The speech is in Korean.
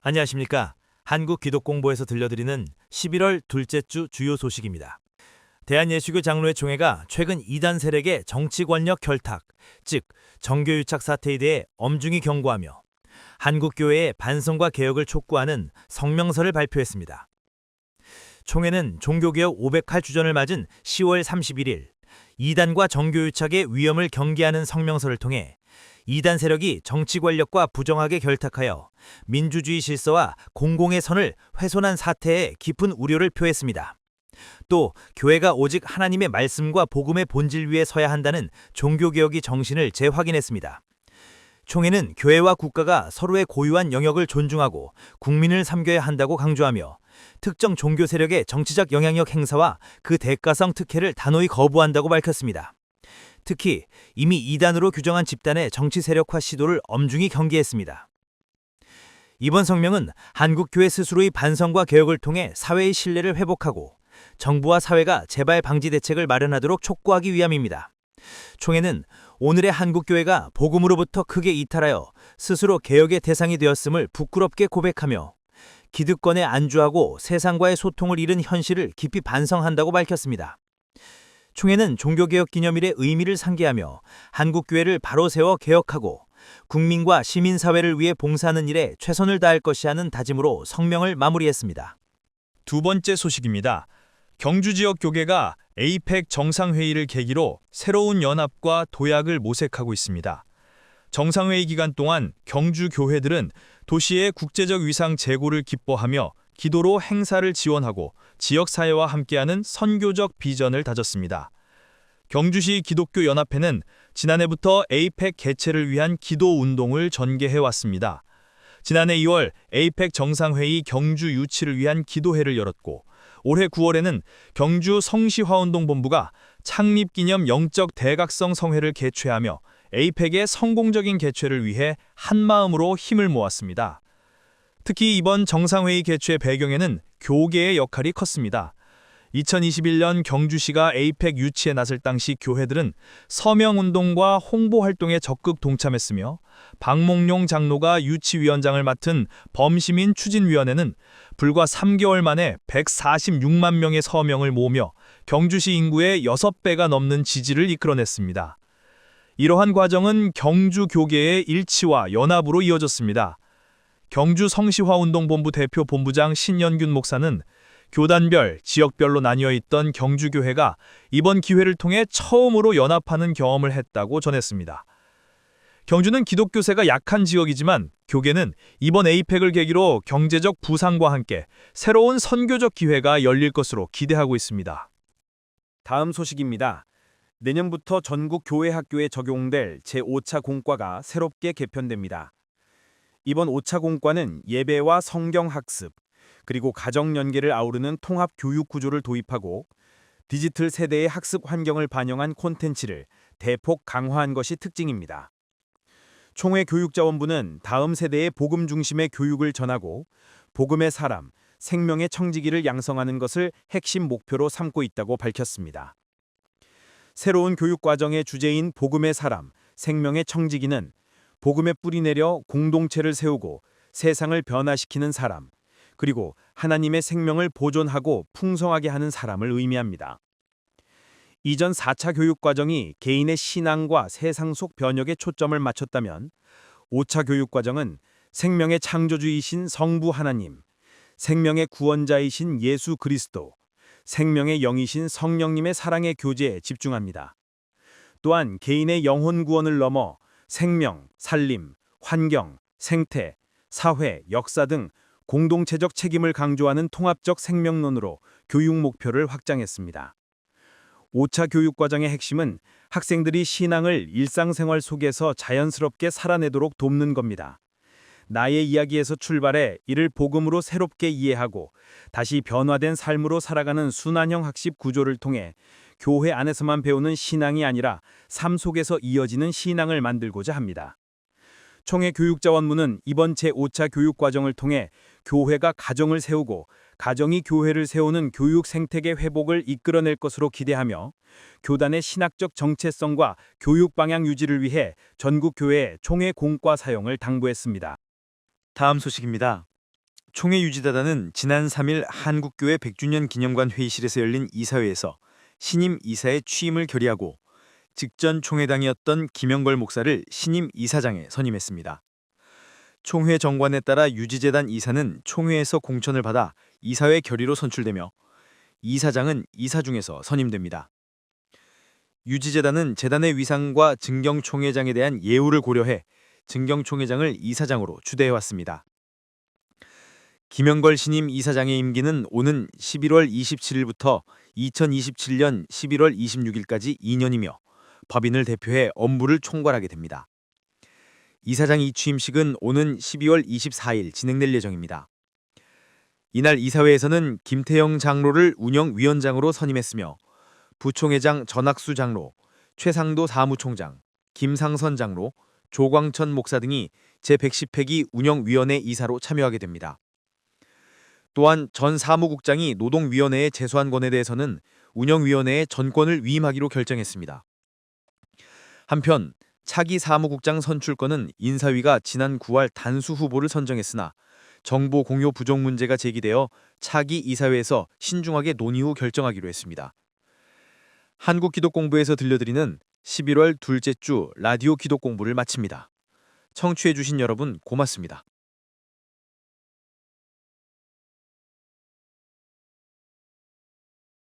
안녕하십니까. 한국기독공보에서 들려드리는 11월 둘째 주 주요 소식입니다. 대한예수교 장로회 총회가 최근 이단 세력의 정치 권력 결탁, 즉 정교유착 사태에 대해 엄중히 경고하며 한국교회의 반성과 개혁을 촉구하는 성명서를 발표했습니다. 총회는 종교개혁 500할 주전을 맞은 10월 31일 이단과 정교유착의 위험을 경계하는 성명서를 통해 이단 세력이 정치 권력과 부정하게 결탁하여 민주주의 질서와 공공의 선을 훼손한 사태에 깊은 우려를 표했습니다. 또 교회가 오직 하나님의 말씀과 복음의 본질 위에 서야 한다는 종교개혁의 정신을 재확인했습니다. 총회는 교회와 국가가 서로의 고유한 영역을 존중하고 국민을 섬겨야 한다고 강조하며 특정 종교 세력의 정치적 영향력 행사와 그 대가성 특혜를 단호히 거부한다고 밝혔습니다. 특히 이미 이단으로 규정한 집단의 정치 세력화 시도를 엄중히 경계했습니다. 이번 성명은 한국교회 스스로의 반성과 개혁을 통해 사회의 신뢰를 회복하고 정부와 사회가 재발 방지 대책을 마련하도록 촉구하기 위함입니다. 총회는 오늘의 한국교회가 복음으로부터 크게 이탈하여 스스로 개혁의 대상이 되었음을 부끄럽게 고백하며 기득권에 안주하고 세상과의 소통을 잃은 현실을 깊이 반성한다고 밝혔습니다. 총회는 종교개혁 기념일의 의미를 상기하며 한국교회를 바로 세워 개혁하고 국민과 시민사회를 위해 봉사하는 일에 최선을 다할 것이라는 다짐으로 성명을 마무리했습니다. 두 번째 소식입니다. 경주 지역 교계가 에이펙 정상회의를 계기로 새로운 연합과 도약을 모색하고 있습니다. 정상회의 기간 동안 경주 교회들은 도시의 국제적 위상 제고를 기뻐하며 기도로 행사를 지원하고 지역사회와 함께하는 선교적 비전을 다졌습니다. 경주시 기독교 연합회는 지난해부터 에이펙 개최를 위한 기도 운동을 전개해왔습니다. 지난해 2월 에이펙 정상회의 경주 유치를 위한 기도회를 열었고 올해 9월에는 경주 성시화운동본부가 창립기념 영적 대각성 성회를 개최하며 에이펙의 성공적인 개최를 위해 한마음으로 힘을 모았습니다. 특히 이번 정상회의 개최 배경에는 교계의 역할이 컸습니다. 2021년 경주시가 에이펙 유치에 나설 당시 교회들은 서명운동과 홍보활동에 적극 동참했으며 박몽룡 장로가 유치위원장을 맡은 범시민 추진위원회는 불과 3개월 만에 146만 명의 서명을 모으며 경주시 인구의 6배가 넘는 지지를 이끌어냈습니다. 이러한 과정은 경주 교계의 일치와 연합으로 이어졌습니다. 경주 성시화운동본부 대표 본부장 신연균 목사는 교단별, 지역별로 나뉘어 있던 경주교회가 이번 기회를 통해 처음으로 연합하는 경험을 했다고 전했습니다. 경주는 기독교세가 약한 지역이지만 교계는 이번 에이펙을 계기로 경제적 부상과 함께 새로운 선교적 기회가 열릴 것으로 기대하고 있습니다. 다음 소식입니다. 내년부터 전국 교회 학교에 적용될 제5차 공과가 새롭게 개편됩니다. 이번 5차 공과는 예배와 성경 학습, 그리고 가정 연계를 아우르는 통합 교육 구조를 도입하고 디지털 세대의 학습 환경을 반영한 콘텐츠를 대폭 강화한 것이 특징입니다. 총회 교육자원부는 다음 세대의 복음 중심의 교육을 전하고 복음의 사람, 생명의 청지기를 양성하는 것을 핵심 목표로 삼고 있다고 밝혔습니다. 새로운 교육 과정의 주제인 복음의 사람, 생명의 청지기는 복음의 뿌리 내려 공동체를 세우고 세상을 변화시키는 사람, 그리고 하나님의 생명을 보존하고 풍성하게 하는 사람을 의미합니다. 이전 4차 교육 과정이 개인의 신앙과 세상 속 변혁에 초점을 맞췄다면 5차 교육 과정은 생명의 창조주이신 성부 하나님, 생명의 구원자이신 예수 그리스도, 생명의 영이신 성령님의 사랑의 교제에 집중합니다. 또한 개인의 영혼 구원을 넘어 생명, 살림, 환경, 생태, 사회, 역사 등 공동체적 책임을 강조하는 통합적 생명론으로 교육 목표를 확장했습니다. 5차 교육 과정의 핵심은 학생들이 신앙을 일상생활 속에서 자연스럽게 살아내도록 돕는 겁니다. 나의 이야기에서 출발해 이를 복음으로 새롭게 이해하고 다시 변화된 삶으로 살아가는 순환형 학습 구조를 통해 교회 안에서만 배우는 신앙이 아니라 삶 속에서 이어지는 신앙을 만들고자 합니다. 총회 교육자원부는 이번 제5차 교육과정을 통해 교회가 가정을 세우고 가정이 교회를 세우는 교육 생태계 회복을 이끌어낼 것으로 기대하며 교단의 신학적 정체성과 교육 방향 유지를 위해 전국 교회 총회 공과 사용을 당부했습니다. 다음 소식입니다. 총회 유지다단은 지난 3일 한국교회 100주년 기념관 회의실에서 열린 이사회에서 신임 이사의 취임을 결의하고 직전 총회당이었던 김영걸 목사를 신임 이사장에 선임했습니다. 총회 정관에 따라 유지재단 이사는 총회에서 공천을 받아 이사회 결의로 선출되며 이사장은 이사 중에서 선임됩니다. 유지재단은 재단의 위상과 증경총회장에 대한 예우를 고려해 증경총회장을 이사장으로 추대해왔습니다. 김영걸 신임 이사장의 임기는 오는 11월 27일부터 2027년 11월 26일까지 2년이며 법인을 대표해 업무를 총괄하게 됩니다. 이사장 이취임식은 오는 12월 24일 진행될 예정입니다. 이날 이사회에서는 김태영 장로를 운영위원장으로 선임했으며 부총회장 전학수 장로, 최상도 사무총장, 김상선 장로, 조광천 목사 등이 제110회기 운영위원회 이사로 참여하게 됩니다. 또한 전 사무국장이 노동위원회에 제소한 건에 대해서는 운영위원회에 전권을 위임하기로 결정했습니다. 한편 차기 사무국장 선출건은 인사위가 지난 9월 단수 후보를 선정했으나 정보 공유 부족 문제가 제기되어 차기 이사회에서 신중하게 논의 후 결정하기로 했습니다. 한국기독공부에서 들려드리는 11월 둘째 주 라디오 기독공부를 마칩니다. 청취해주신 여러분 고맙습니다.